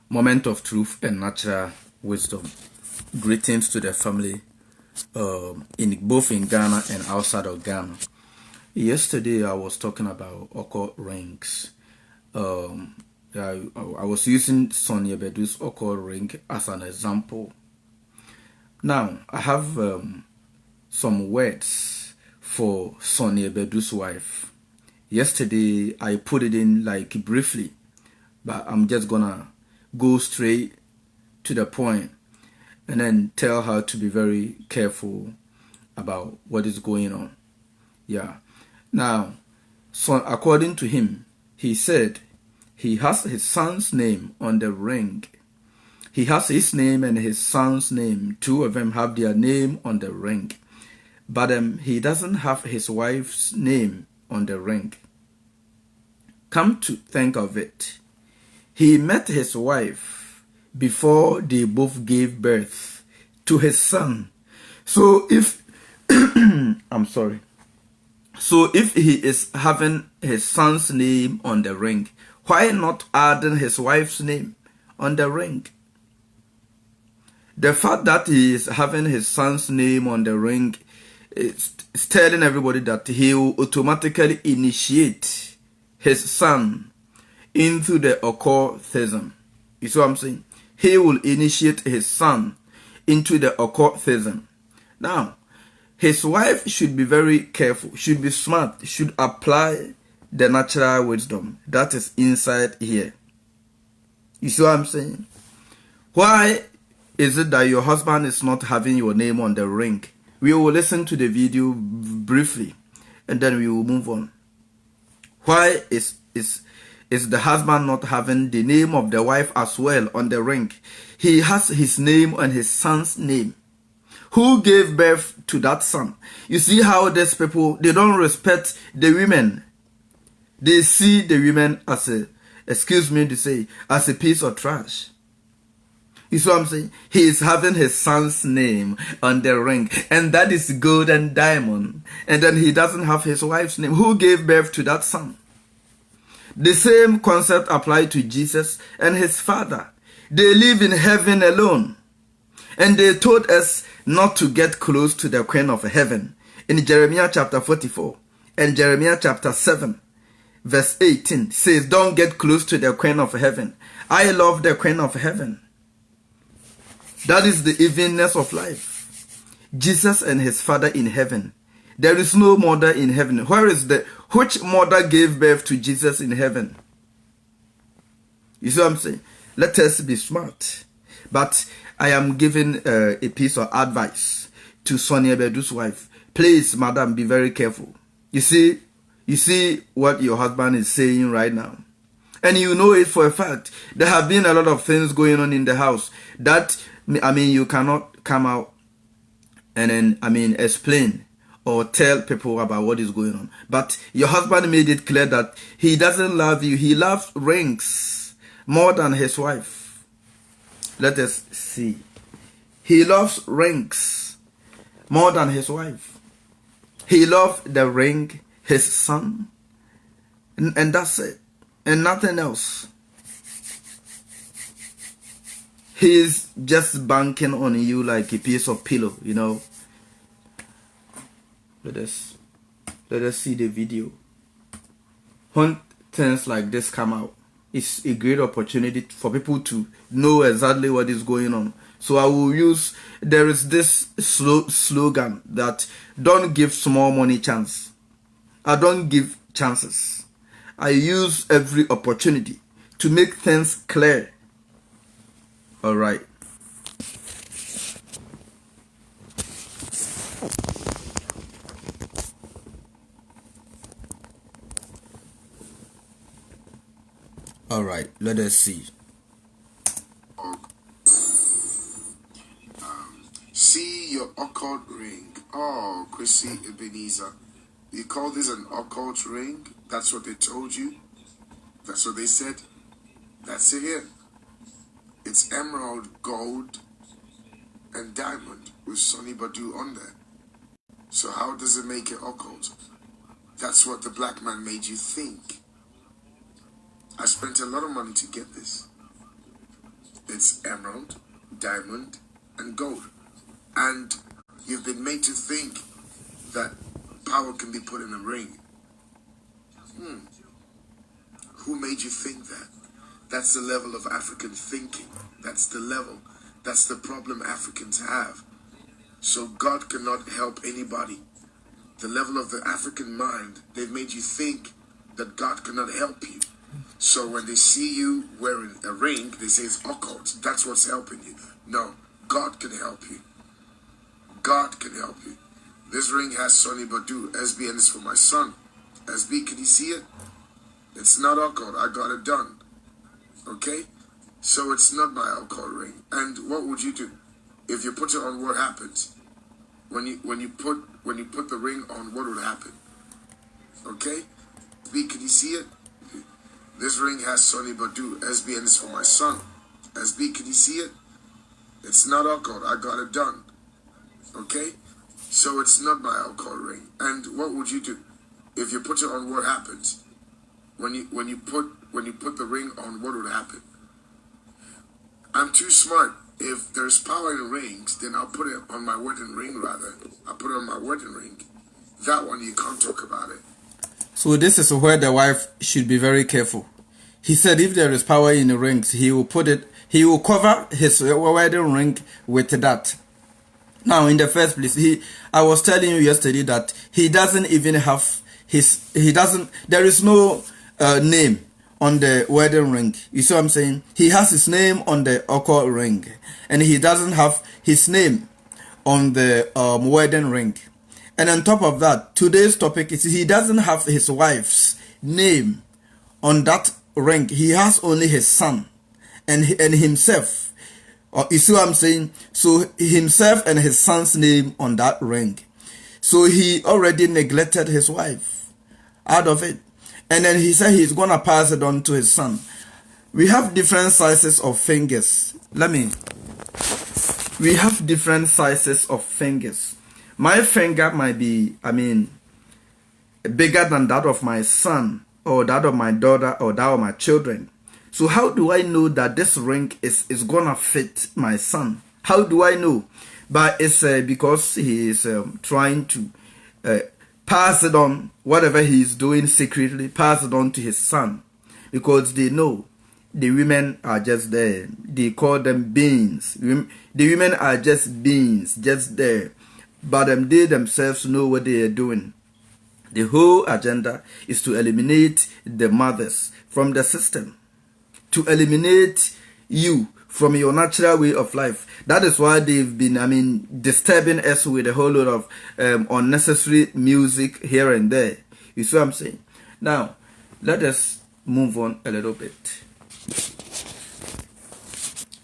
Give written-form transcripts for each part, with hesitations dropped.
Moment of truth and natural wisdom. Greetings to the family in both in Ghana and outside of Ghana. Yesterday I was talking about occult rings. I was using Sonia Badu's occult ring as an example. Now I have some words for Sonia Badu's wife. Yesterday I put it in like briefly, but I'm just gonna go straight to the point and then tell her to be very careful about what is going on. Yeah. Now, so according to him, he said he has his son's name on the ring. He has his name and his son's name. Two of them have their name on the ring. But he doesn't have his wife's name on the ring. Come to think of it, he met his wife before they both gave birth to his son. So if So if he is having his son's name on the ring, why not adding his wife's name on the ring? The fact that he is having his son's name on the ring is telling everybody that he will automatically initiate his son into the occultism. You see what I'm saying? He will initiate his son into the occultism. Now, his wife should be very careful, should be smart, should apply the natural wisdom that is inside here. You see what I'm saying? Why is it that your husband is not having your name on the ring? We will listen to the video briefly and then we will move on. Why is the husband not having the name of the wife as well on the ring? He has his name and his son's name. Who gave birth to that son? You see how these people, they don't respect the women. They see the women as as a piece of trash. You see what I'm saying? He is having his son's name on the ring, and that is gold and diamond. And then he doesn't have his wife's name. Who gave birth to that son? The same concept applied to Jesus and his father. They live in heaven alone. And they told us not to get close to the Queen of Heaven in Jeremiah chapter 44 and Jeremiah chapter 7 verse 18 says, don't get close to the Queen of Heaven. I love the Queen of Heaven. That is the evenness of life. Jesus and his father in heaven. There is no mother in heaven. Which mother gave birth to Jesus in heaven? You see what I'm saying? Let us be smart. But I am giving a piece of advice to Sonia Badu's wife. Please, madam, be very careful. You see what your husband is saying right now. And you know it for a fact. There have been a lot of things going on in the house that, you cannot come out and then, explain or tell people about what is going on. But your husband made it clear that he doesn't love you. He loves rings more than his wife. Let us see. He loves rings more than his wife. He loves the ring, his son, and that's it, and nothing else. He's just banking on you like a piece of pillow, you know. Let us see the video. When things like this come out, it's a great opportunity for people to know exactly what is going on. So I will use, there is this slogan that don't give small money chance. I don't give chances. I use every opportunity to make things clear. All right. All right, let us see. See your occult ring. Oh, Chrissy Ebenezer. You call this an occult ring? That's what they told you? That's what they said? That's it here. It's emerald, gold, and diamond with Sonia Badu on there. So how does it make it occult? That's what the black man made you think. I spent a lot of money to get this. It's emerald, diamond, and gold. And you've been made to think that power can be put in a ring. Who made you think that? That's the level of African thinking. That's the level. That's the problem Africans have. So God cannot help anybody. The level of the African mind, they've made you think that God cannot help you. So when they see you wearing a ring, they say it's occult. That's what's helping you. No, God can help you. God can help you. This ring has Sonny Badu. SBN is for my son. SB, can you see it? It's not occult. I got it done. Okay? So it's not my occult ring. And what would you do? If you put it on, what happens? When you put the ring on, what would happen? Okay? SB, can you see it? This ring has Sonny Badu. SBN is for my son. SB, can you see it? It's not occult. I got it done. Okay? So it's not my occult ring. And what would you do? If you put it on, what happens? When you put the ring on, what would happen? I'm too smart. If there's power in rings, then I'll put it on my wedding ring rather. I'll put it on my wedding ring. That one you can't talk about it. So this is where the wife should be very careful. He said if there is power in the rings, he will cover his wedding ring with that. Now, in the first place, I was telling you yesterday that he doesn't even have there is no name on the wedding ring. You see what I'm saying? He has his name on the occult ring, and he doesn't have his name on the wedding ring. And on top of that, today's topic is he doesn't have his wife's name on that ring. He has only his son and himself. You see what I'm saying? So himself and his son's name on that ring. So he already neglected his wife out of it. And then he said he's going to pass it on to his son. We have different sizes of fingers. We have different sizes of fingers. My finger might be, bigger than that of my son, or that of my daughter, or that of my children. So how do I know that this ring is gonna fit my son? How do I know? But it's because he is trying to pass it on, whatever he is doing secretly, pass it on to his son. Because they know the women are just there. They call them beings. The women are just beings, just there. But they themselves know what they are doing. The whole agenda is to eliminate the mothers from the system, to eliminate you from your natural way of life. That is why they've been, disturbing us with a whole lot of unnecessary music here and there. You see what I'm saying? Now, let us move on a little bit.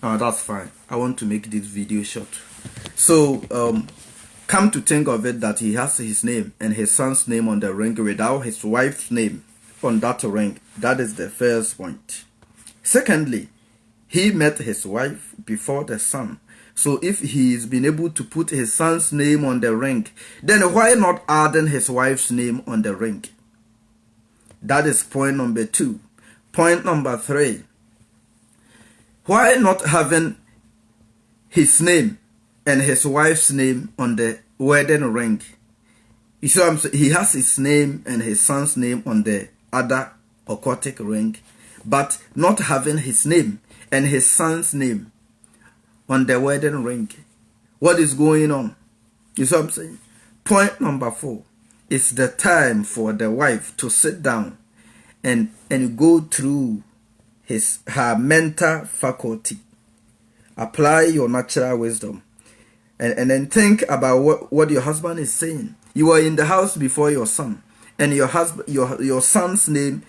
That's fine. I want to make this video short. So, come to think of it that he has his name and his son's name on the ring without his wife's name on that ring. That is the first point. Secondly, he met his wife before the son. So if he's been able to put his son's name on the ring, then why not adding his wife's name on the ring? That is point number 2. Point number 3. Why not having his name and his wife's name on the wedding ring? You see what I'm saying? He has his name and his son's name on the other occultic ring, but not having his name and his son's name on the wedding ring. What is going on? You see what I'm saying? Point number 4 is the time for the wife to sit down and go through her mental faculty. Apply your natural wisdom. And then think about what your husband is saying. You were in the house before your son, and your son's name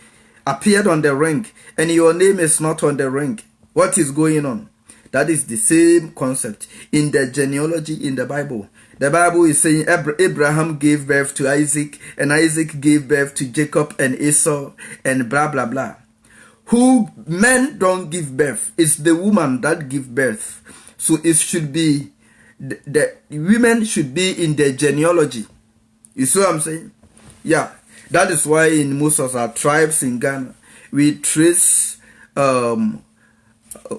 appeared on the ring, and your name is not on the ring. What is going on? That is the same concept in the genealogy in the Bible. The Bible is saying Abraham gave birth to Isaac, and Isaac gave birth to Jacob and Esau, and blah blah blah. Who men don't give birth, it's the woman that give birth. So it should be the women should be in the genealogy. You see what I'm saying? Yeah, that is why in most of our tribes in Ghana we trace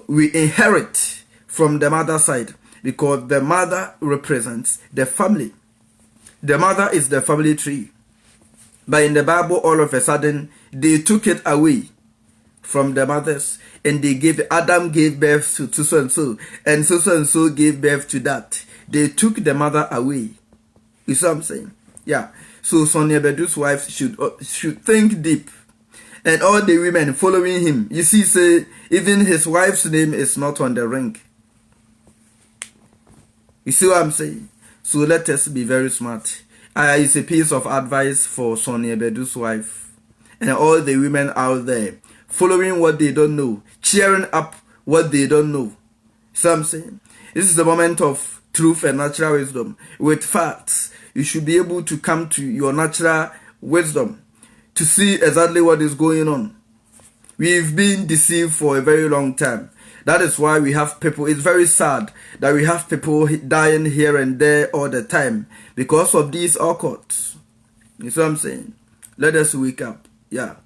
we inherit from the mother side, because the mother represents the family. The mother is the family tree. But in the Bible, all of a sudden, they took it away from the mothers, and they gave, Adam gave birth to so and so gave birth to that. They took the mother away. You see what I'm saying? Yeah. So S0NN Badu's wife should think deep. And all the women following him, you see, say, even his wife's name is not on the ring. You see what I'm saying? So let us be very smart. It's a piece of advice for S0NN Badu's wife and all the women out there following what they don't know, cheering up what they don't know. See what I'm saying? This is the moment of truth and natural wisdom. With facts, you should be able to come to your natural wisdom to see exactly what is going on. We've been deceived for a very long time. That is why we have people, it's very sad that we have people dying here and there all the time because of these occults. You see what I'm saying? Let us wake up. Yeah.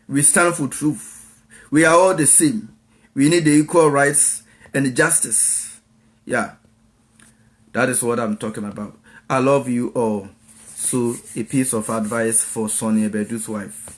We stand for truth. We are all the same. We need the equal rights and justice. Yeah. That is what I'm talking about. I love you all. So, a piece of advice for S0NN Badu's wife.